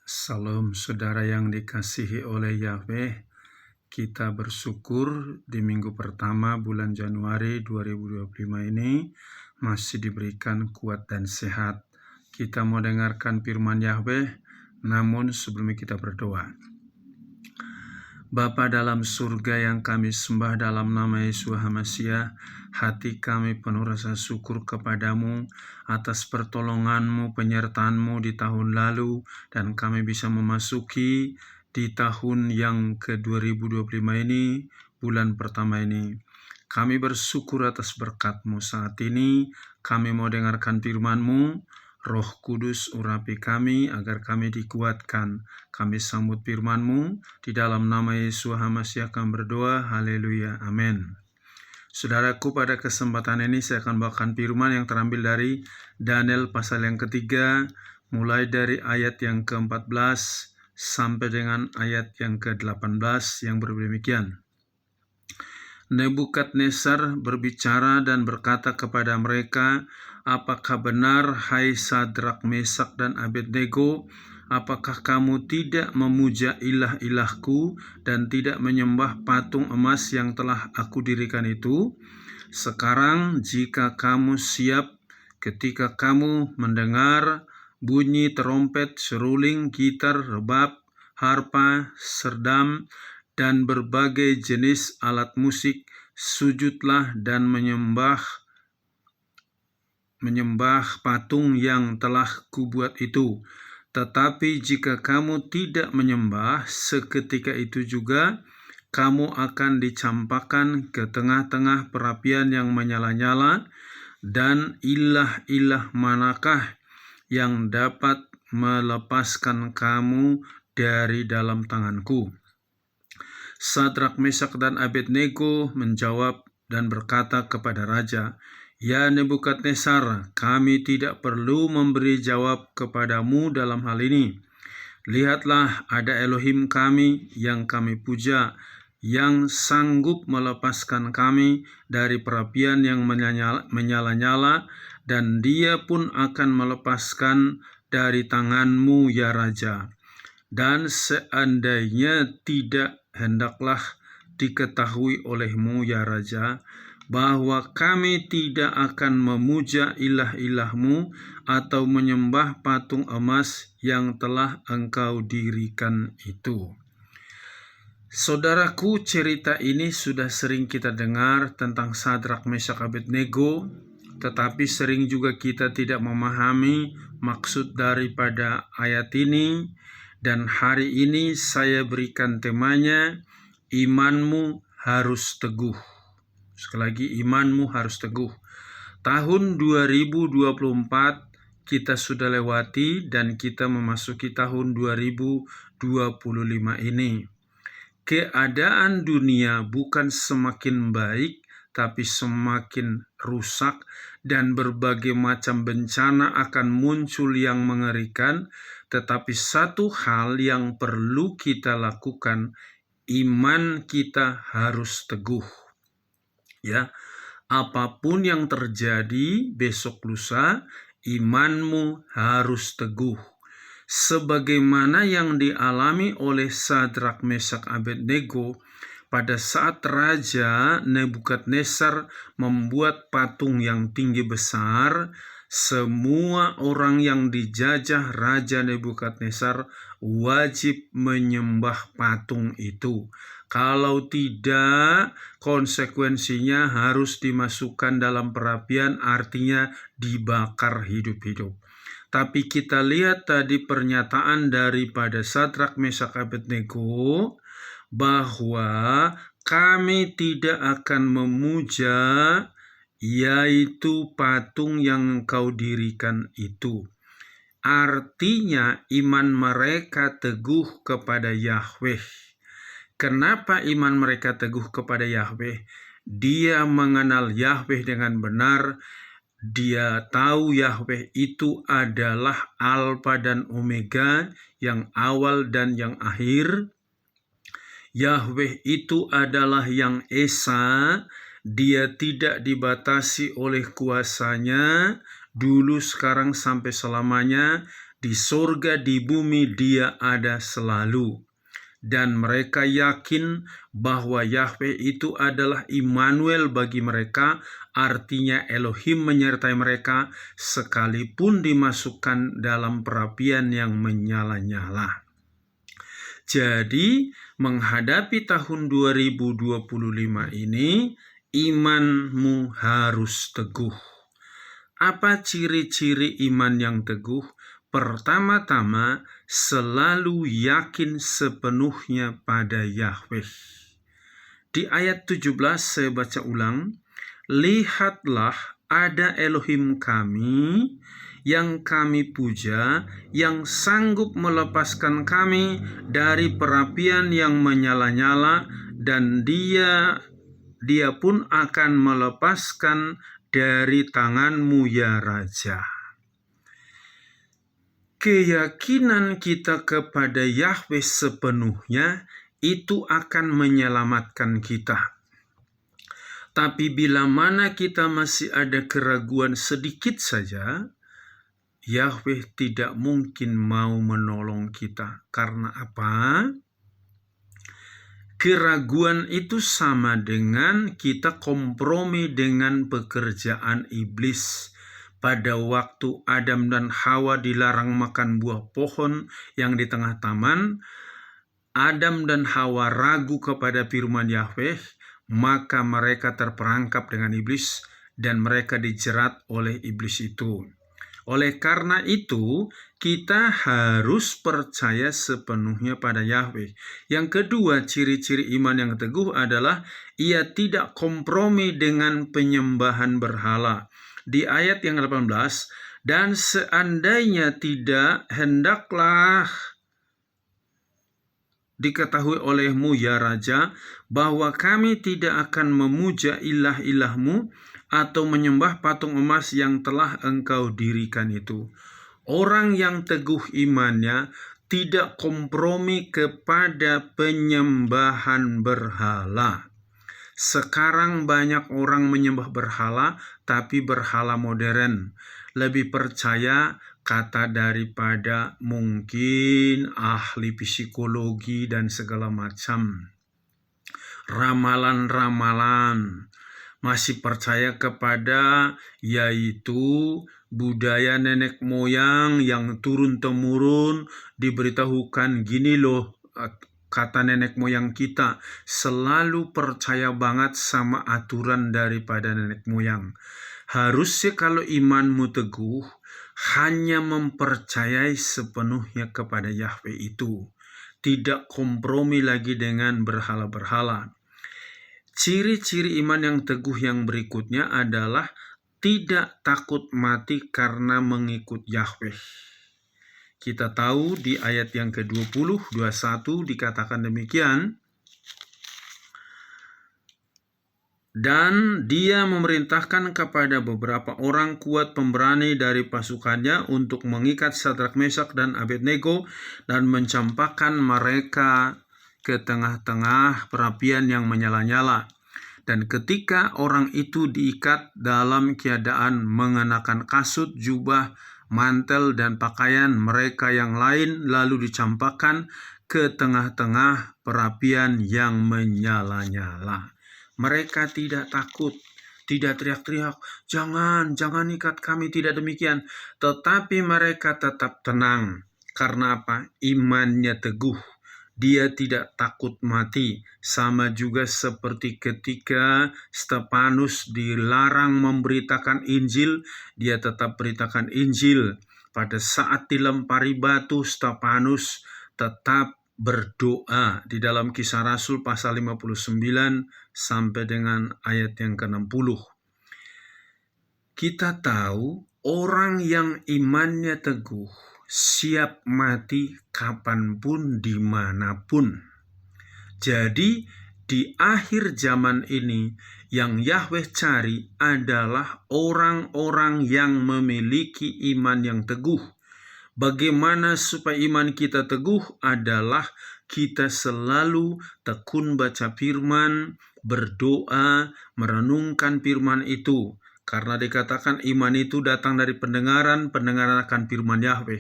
Salam saudara yang dikasihi oleh Yahweh. Kita bersyukur di minggu pertama bulan Januari 2025 ini masih diberikan kuat dan sehat. Kita mau dengarkan firman Yahweh, namun sebelum kita berdoa. Bapa dalam surga yang kami sembah dalam nama Yesus HaMasiah, hati kami penuh rasa syukur kepadamu atas pertolonganmu, penyertaanmu di tahun lalu, dan kami bisa memasuki di tahun yang ke-2025 ini, bulan pertama ini. Kami bersyukur atas berkat-Mu saat ini. Kami mau dengarkan firman-Mu. Roh Kudus urapi kami agar kami dikuatkan. Kami sambut firman-Mu. Di dalam nama Yesus HaMasiah kami berdoa. Haleluya. Amin. Saudaraku, pada kesempatan ini saya akan bawakan firman yang terambil dari Daniel pasal yang ketiga, mulai dari ayat yang ke-14 sampai dengan ayat yang ke-18 yang berbunyi demikian. Nebukadnezar berbicara dan berkata kepada mereka, "Apakah benar, hai Sadrak, Mesak, dan Abednego? Apakah kamu tidak memuja ilah-ilahku dan tidak menyembah patung emas yang telah aku dirikan itu? Sekarang jika kamu siap, ketika kamu mendengar bunyi terompet, seruling, gitar, rebab, harpa, serdam, dan berbagai jenis alat musik, sujudlah dan menyembah patung yang telah kubuat itu. Tetapi jika kamu tidak menyembah, seketika itu juga kamu akan dicampakkan ke tengah-tengah perapian yang menyala-nyala, dan ilah-ilah manakah yang dapat melepaskan kamu dari dalam tanganku?" Sadrak, Mesak, dan Abednego menjawab dan berkata kepada raja, "Ya Nebukadnezar, kami tidak perlu memberi jawab kepadamu dalam hal ini. Lihatlah, ada Elohim kami yang kami puja, yang sanggup melepaskan kami dari perapian yang menyala-nyala, dan Dia pun akan melepaskan dari tanganmu, ya Raja. Dan seandainya tidak, hendaklah diketahui olehmu, ya Raja, bahwa kami tidak akan memuja ilah-ilahmu atau menyembah patung emas yang telah engkau dirikan itu." Saudaraku, cerita ini sudah sering kita dengar tentang Sadrak, Mesak, Abednego, tetapi sering juga kita tidak memahami maksud daripada ayat ini. Dan hari ini saya berikan temanya, imanmu harus teguh. Sekali lagi, imanmu harus teguh. Tahun 2024 kita sudah lewati dan kita memasuki tahun 2025 ini. Keadaan dunia bukan semakin baik, tapi semakin rusak, dan berbagai macam bencana akan muncul yang mengerikan. Tetapi satu hal yang perlu kita lakukan, iman kita harus teguh. Ya, apapun yang terjadi besok lusa, imanmu harus teguh. Sebagaimana yang dialami oleh Sadrak, Mesak, Abednego pada saat Raja Nebukadnezar membuat patung yang tinggi besar. Semua orang yang dijajah Raja Nebukadnezar wajib menyembah patung itu. Kalau tidak, konsekuensinya harus dimasukkan dalam perapian, artinya dibakar hidup-hidup. Tapi kita lihat tadi pernyataan daripada Sadrak, Mesak, Abednego, bahwa kami tidak akan memuja yaitu patung yang engkau dirikan itu. Artinya iman mereka teguh kepada Yahweh. Kenapa iman mereka teguh kepada Yahweh? Dia mengenal Yahweh dengan benar. Dia tahu Yahweh itu adalah Alfa dan Omega, yang awal dan yang akhir. Yahweh itu adalah yang Esa. Dia tidak dibatasi oleh kuasanya, dulu, sekarang, sampai selamanya. Di sorga, di bumi, Dia ada selalu. Dan mereka yakin bahwa Yahweh itu adalah Immanuel bagi mereka, artinya Elohim menyertai mereka, sekalipun dimasukkan dalam perapian yang menyala-nyala. Jadi, menghadapi tahun 2025 ini, imanmu harus teguh. Apa ciri-ciri iman yang teguh? Pertama-tama, selalu yakin sepenuhnya pada Yahweh. Di ayat 17 saya baca ulang, lihatlah ada Elohim kami yang kami puja, yang sanggup melepaskan kami dari perapian yang menyala-nyala, dan dia pun akan melepaskan dari tanganmu ya Raja. Keyakinan kita kepada Yahweh sepenuhnya itu akan menyelamatkan kita. Tapi bila mana kita masih ada keraguan sedikit saja, Yahweh tidak mungkin mau menolong kita. Karena apa? Keraguan itu sama dengan kita kompromi dengan pekerjaan iblis. Pada waktu Adam dan Hawa dilarang makan buah pohon yang di tengah taman, Adam dan Hawa ragu kepada firman Yahweh, maka mereka terperangkap dengan iblis dan mereka dijerat oleh iblis itu. Oleh karena itu, kita harus percaya sepenuhnya pada Yahweh. Yang kedua, ciri-ciri iman yang teguh adalah ia tidak kompromi dengan penyembahan berhala. Di ayat yang 18, dan seandainya tidak, hendaklah diketahui olehmu ya Raja, bahwa kami tidak akan memuja ilah-ilahmu atau menyembah patung emas yang telah engkau dirikan itu. Orang yang teguh imannya tidak kompromi kepada penyembahan berhala. Sekarang banyak orang menyembah berhala, tapi berhala modern. Lebih percaya kata daripada mungkin ahli psikologi dan segala macam. Ramalan-ramalan. Masih percaya kepada yaitu budaya nenek moyang yang turun-temurun diberitahukan gini loh. Kata nenek moyang kita, selalu percaya banget sama aturan daripada nenek moyang. Harusnya kalau imanmu teguh, hanya mempercayai sepenuhnya kepada Yahweh itu. Tidak kompromi lagi dengan berhala-berhala. Ciri-ciri iman yang teguh yang berikutnya adalah tidak takut mati karena mengikut Yahweh. Kita tahu di ayat yang ke-20, 21 dikatakan demikian. Dan dia memerintahkan kepada beberapa orang kuat pemberani dari pasukannya untuk mengikat Sadrak, Mesak, dan Abednego dan mencampakkan mereka ke tengah-tengah perapian yang menyala-nyala. Dan ketika orang itu diikat dalam keadaan mengenakan kasut, jubah, mantel, dan pakaian mereka yang lain, lalu dicampakkan ke tengah-tengah perapian yang menyala-nyala. Mereka tidak takut, tidak teriak-teriak, jangan ikat kami, tidak demikian. Tetapi mereka tetap tenang. Karena apa? Imannya teguh. Dia tidak takut mati. Sama juga seperti ketika Stefanus dilarang memberitakan Injil, dia tetap beritakan Injil. Pada saat dilempari batu, Stefanus tetap berdoa. Di dalam Kisah Rasul pasal 59 sampai dengan ayat yang ke-60. Kita tahu orang yang imannya teguh siap mati kapanpun, dimanapun. Jadi di akhir zaman ini yang Yahweh cari adalah orang-orang yang memiliki iman yang teguh. Bagaimana supaya iman kita teguh adalah kita selalu tekun baca firman, berdoa, merenungkan firman itu. Karena dikatakan iman itu datang dari pendengaran, pendengaran akan firman Yahweh.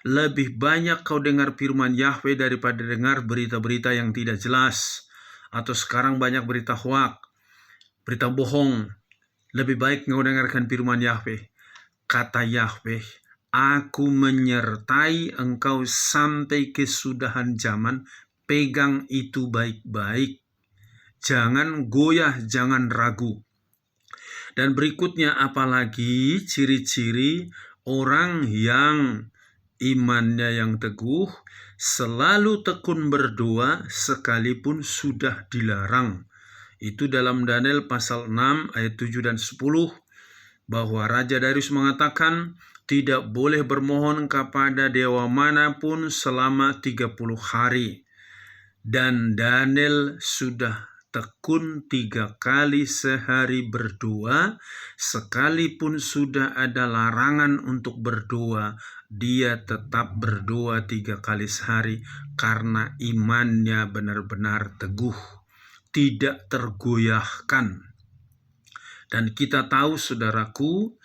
Lebih banyak kau dengar firman Yahweh daripada dengar berita-berita yang tidak jelas. Atau sekarang banyak berita hoak, berita bohong. Lebih baik kau dengarkan firman Yahweh. Kata Yahweh, aku menyertai engkau sampai kesudahan zaman. Pegang itu baik-baik. Jangan goyah, jangan ragu. Dan berikutnya apalagi ciri-ciri orang yang imannya yang teguh, selalu tekun berdoa sekalipun sudah dilarang. Itu dalam Daniel pasal 6 ayat 7 dan 10, bahwa Raja Darius mengatakan tidak boleh bermohon kepada dewa manapun selama 30 hari. Dan Daniel sudah tekun 3 kali sehari berdoa, sekalipun sudah ada larangan untuk berdoa, dia tetap berdoa 3 kali sehari karena imannya benar-benar teguh, tidak tergoyahkan. Dan kita tahu saudaraku,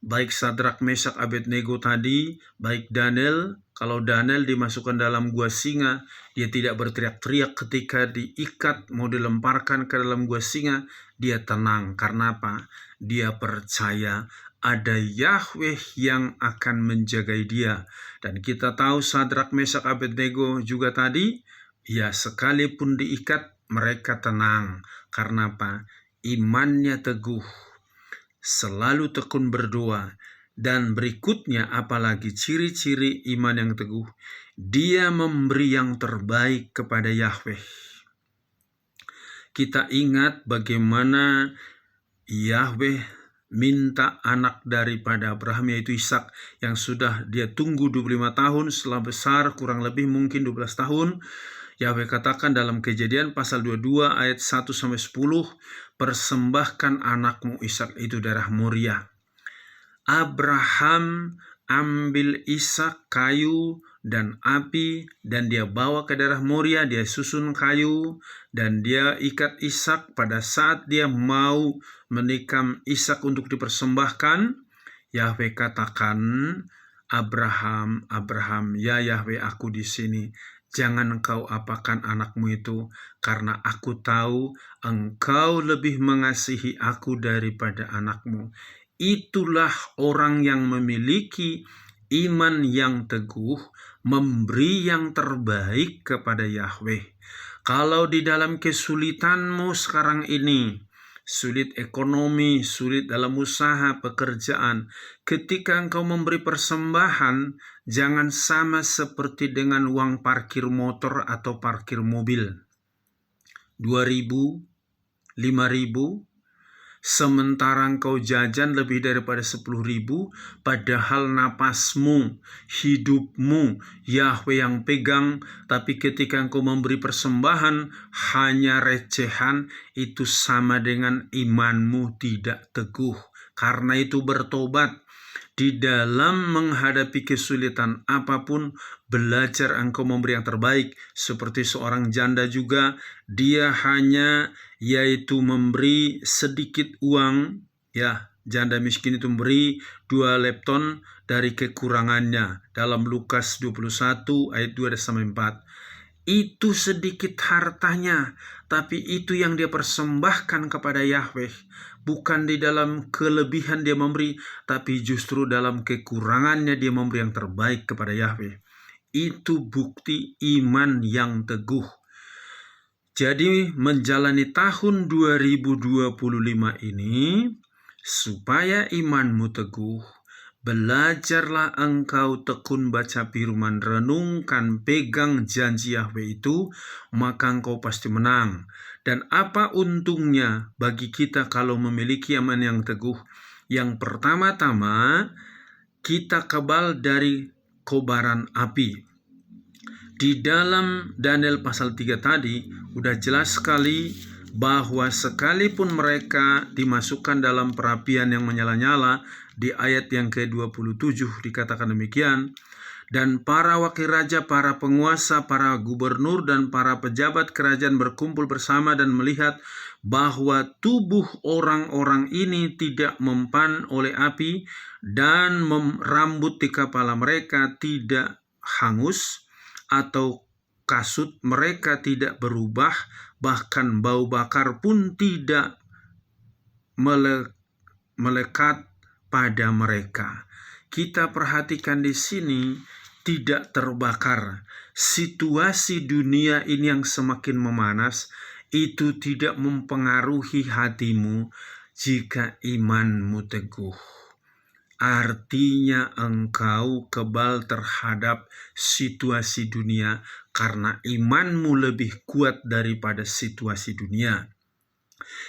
baik Sadrak, Mesak, Abednego tadi, baik Daniel, kalau Daniel dimasukkan dalam gua singa, dia tidak berteriak-teriak ketika diikat, mau dilemparkan ke dalam gua singa, dia tenang. Karena apa? Dia percaya ada Yahweh yang akan menjaga dia. Dan kita tahu Sadrak, Mesak, Abednego juga tadi, ya sekalipun diikat, mereka tenang. Karena apa? Imannya teguh, selalu tekun berdoa. Dan berikutnya apalagi ciri-ciri iman yang teguh, dia memberi yang terbaik kepada Yahweh. Kita ingat bagaimana Yahweh minta anak daripada Abraham, yaitu Ishak, yang sudah dia tunggu 25 tahun, setelah besar kurang lebih mungkin 12 tahun. Yahweh katakan dalam Kejadian pasal 22 ayat 1-10, persembahkan anakmu Ishak itu darah Moria. Abraham ambil Ishak, kayu dan api, dan dia bawa ke daerah Moria, dia susun kayu, dan dia ikat Ishak. Pada saat dia mau menikam Ishak untuk dipersembahkan, Yahweh katakan, Abraham, Abraham, ya Yahweh, aku di sini. Jangan engkau apakan anakmu itu, karena aku tahu engkau lebih mengasihi aku daripada anakmu. Itulah orang yang memiliki iman yang teguh, memberi yang terbaik kepada Yahweh. Kalau di dalam kesulitanmu sekarang ini, sulit ekonomi, sulit dalam usaha, pekerjaan, ketika engkau memberi persembahan, jangan sama seperti dengan uang parkir motor atau parkir mobil. 2.000, 5.000, sementara engkau jajan lebih daripada 10.000, padahal napasmu, hidupmu, Yahweh yang pegang, tapi ketika engkau memberi persembahan hanya recehan, itu sama dengan imanmu tidak teguh. Karena itu bertobat. Di dalam menghadapi kesulitan apapun, belajar engkau memberi yang terbaik. Seperti seorang janda juga, dia hanya yaitu memberi sedikit uang, ya, janda miskin itu memberi 2 lepton dari kekurangannya. Dalam Lukas 21 ayat 2-4. Itu sedikit hartanya, tapi itu yang dia persembahkan kepada Yahweh. Bukan di dalam kelebihan dia memberi, tapi justru dalam kekurangannya dia memberi yang terbaik kepada Yahweh. Itu bukti iman yang teguh. Jadi menjalani tahun 2025 ini, supaya imanmu teguh, belajarlah engkau tekun baca firman, renungkan, pegang janji Yahweh itu, maka engkau pasti menang. Dan apa untungnya bagi kita kalau memiliki iman yang teguh? Yang pertama-tama, kita kebal dari kobaran api. Di dalam Daniel pasal 3 tadi, udah jelas sekali bahwa sekalipun mereka dimasukkan dalam perapian yang menyala-nyala, di ayat yang ke-27 dikatakan demikian, Dan para wakil raja, para penguasa, para gubernur, dan para pejabat kerajaan berkumpul bersama dan melihat bahwa tubuh orang-orang ini tidak mempan oleh api dan rambut di kepala mereka tidak hangus atau kasut mereka tidak berubah, bahkan bau bakar pun tidak melekat pada mereka. Kita perhatikan di sini tidak terbakar. Situasi dunia ini yang semakin memanas itu tidak mempengaruhi hatimu jika imanmu teguh. Artinya engkau kebal terhadap situasi dunia karena imanmu lebih kuat daripada situasi dunia.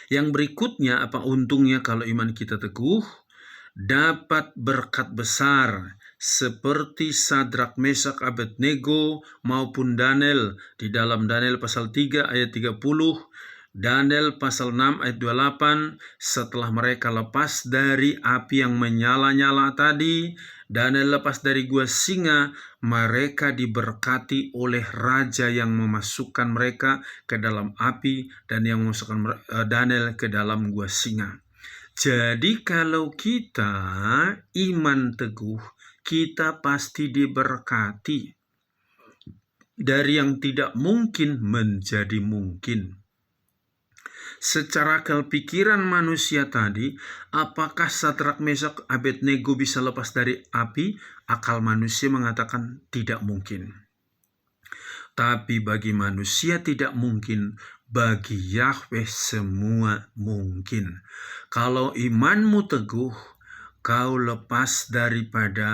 Yang berikutnya, apa untungnya kalau iman kita teguh? Dapat berkat besar seperti Sadrak, Mesak, Abednego maupun Daniel di dalam Daniel pasal 3 ayat 30, Daniel pasal 6 ayat 28, setelah mereka lepas dari api yang menyala-nyala tadi, Daniel lepas dari gua singa, mereka diberkati oleh raja yang memasukkan mereka ke dalam api dan yang memasukkan Daniel ke dalam gua singa. Jadi kalau kita iman teguh, kita pasti diberkati. Dari yang tidak mungkin menjadi mungkin. Secara akal pikiran manusia tadi, apakah Sadrak, Mesak, Abednego bisa lepas dari api? Akal manusia mengatakan tidak mungkin. Tapi bagi manusia tidak mungkin, bagi Yahweh semua mungkin. Kalau imanmu teguh, kau lepas daripada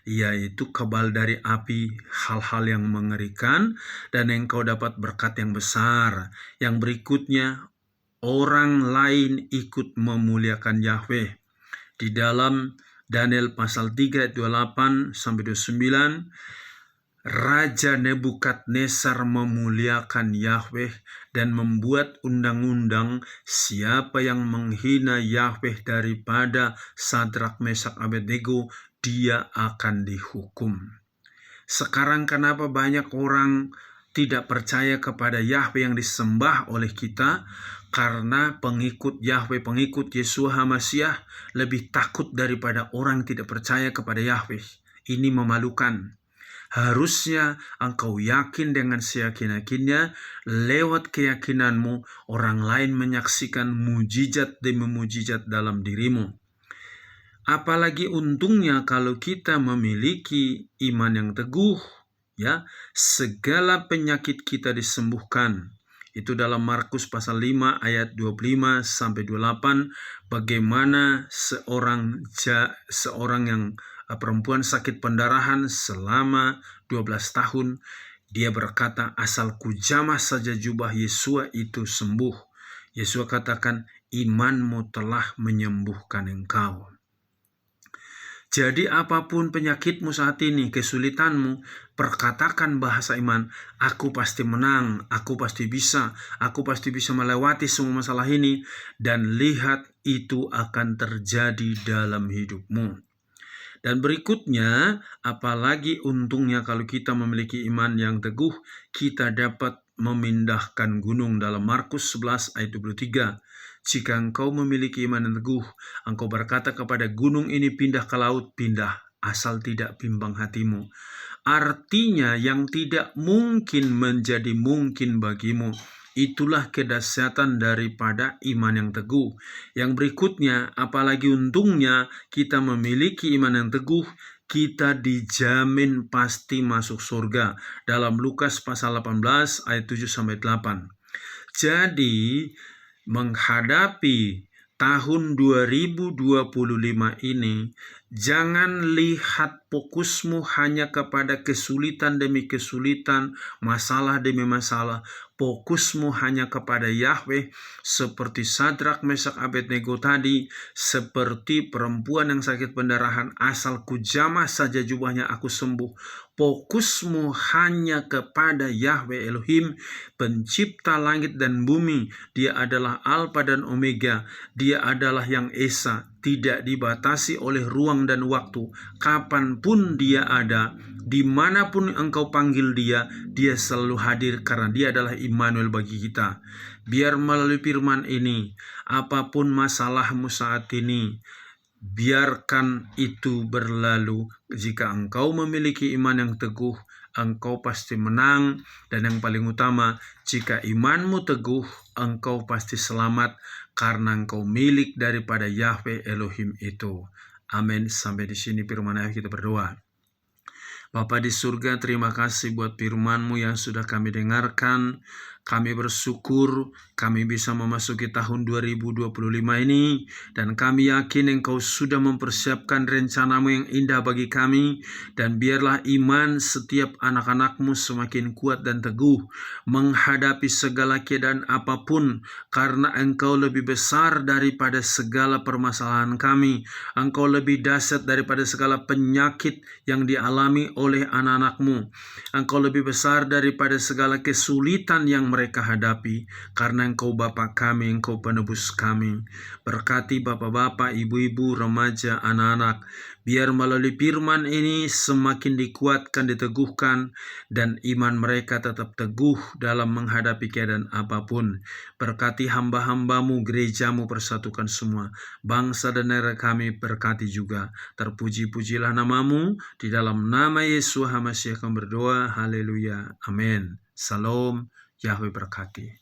yaitu kebal dari api, hal-hal yang mengerikan, dan engkau dapat berkat yang besar. Yang berikutnya, orang lain ikut memuliakan Yahweh. Di dalam Daniel pasal 3 ayat 28 sampai 29, Raja Nebukadnezar memuliakan Yahweh dan membuat undang-undang, siapa yang menghina Yahweh daripada Sadrak, Mesak, Abednego, dia akan dihukum. Sekarang kenapa banyak orang tidak percaya kepada Yahweh yang disembah oleh kita? Karena pengikut Yahweh, pengikut Yeshua HaMasyiah lebih takut daripada orang yang tidak percaya kepada Yahweh. Ini memalukan. Harusnya engkau yakin dengan seyakin-yakinnya, lewat keyakinanmu orang lain menyaksikan mujizat demi mujizat dalam dirimu. Apalagi untungnya kalau kita memiliki iman yang teguh, ya, segala penyakit kita disembuhkan. Itu dalam Markus pasal 5 ayat 25 sampai 28, bagaimana seorang yang perempuan sakit pendarahan selama 12 tahun, dia berkata, asal kujamah saja jubah Yesua itu sembuh. Yesua katakan, imanmu telah menyembuhkan engkau. Jadi apapun penyakitmu saat ini, kesulitanmu, perkatakan bahasa iman, aku pasti menang, aku pasti bisa melewati semua masalah ini, dan lihat itu akan terjadi dalam hidupmu. Dan berikutnya, apalagi untungnya kalau kita memiliki iman yang teguh, kita dapat memindahkan gunung dalam Markus 11 ayat 23. Jika engkau memiliki iman yang teguh, engkau berkata kepada gunung ini pindah ke laut, pindah, asal tidak bimbang hatimu. Artinya yang tidak mungkin menjadi mungkin bagimu. Itulah kedahsyatan daripada iman yang teguh. Yang berikutnya, apalagi untungnya kita memiliki iman yang teguh, kita dijamin pasti masuk surga. Dalam Lukas pasal 18 ayat 7-8. Jadi, menghadapi tahun 2025 ini, jangan lihat fokusmu hanya kepada kesulitan demi kesulitan, masalah demi masalah. Fokusmu hanya kepada Yahweh, seperti Sadrak, Mesak, Abednego tadi, seperti perempuan yang sakit pendarahan, asal kujamah saja jubahnya aku sembuh. Fokusmu hanya kepada Yahweh Elohim, pencipta langit dan bumi. Dia adalah Alfa dan Omega. Dia adalah yang Esa, tidak dibatasi oleh ruang dan waktu. Kapan kapanpun dia ada, dimanapun engkau panggil dia, dia selalu hadir karena dia adalah Immanuel bagi kita. Biar melalui firman ini, apapun masalahmu saat ini, biarkan itu berlalu. Jika engkau memiliki iman yang teguh, engkau pasti menang. Dan yang paling utama, jika imanmu teguh, engkau pasti selamat karena engkau milik daripada Yahweh Elohim itu. Amin. Sampai di sini firman ayat, kita berdoa. Bapa di surga, terima kasih buat firman-Mu yang sudah kami dengarkan. Kami bersyukur kami bisa memasuki tahun 2025 ini, dan kami yakin Engkau sudah mempersiapkan rencana-Mu yang indah bagi kami. Dan biarlah iman setiap anak-anak-Mu semakin kuat dan teguh menghadapi segala keadaan apapun, karena Engkau lebih besar daripada segala permasalahan kami. Engkau lebih dahsyat daripada segala penyakit yang dialami oleh anak-anak-Mu. Engkau lebih besar daripada segala kesulitan yang mereka hadapi, karena Engkau Bapa kami, Engkau penebus kami. Berkati bapak-bapak, ibu-ibu, remaja, anak-anak, biar melalui firman ini semakin dikuatkan, diteguhkan, dan iman mereka tetap teguh dalam menghadapi keadaan apapun. Berkati hamba-hamba-Mu, gereja-Mu, persatukan semua bangsa dan negara kami, berkati juga. Terpuji-pujilah nama-Mu, di dalam nama Yesus HaMashiach kami berdoa, haleluya, amin. Salam, Yahweh berkati.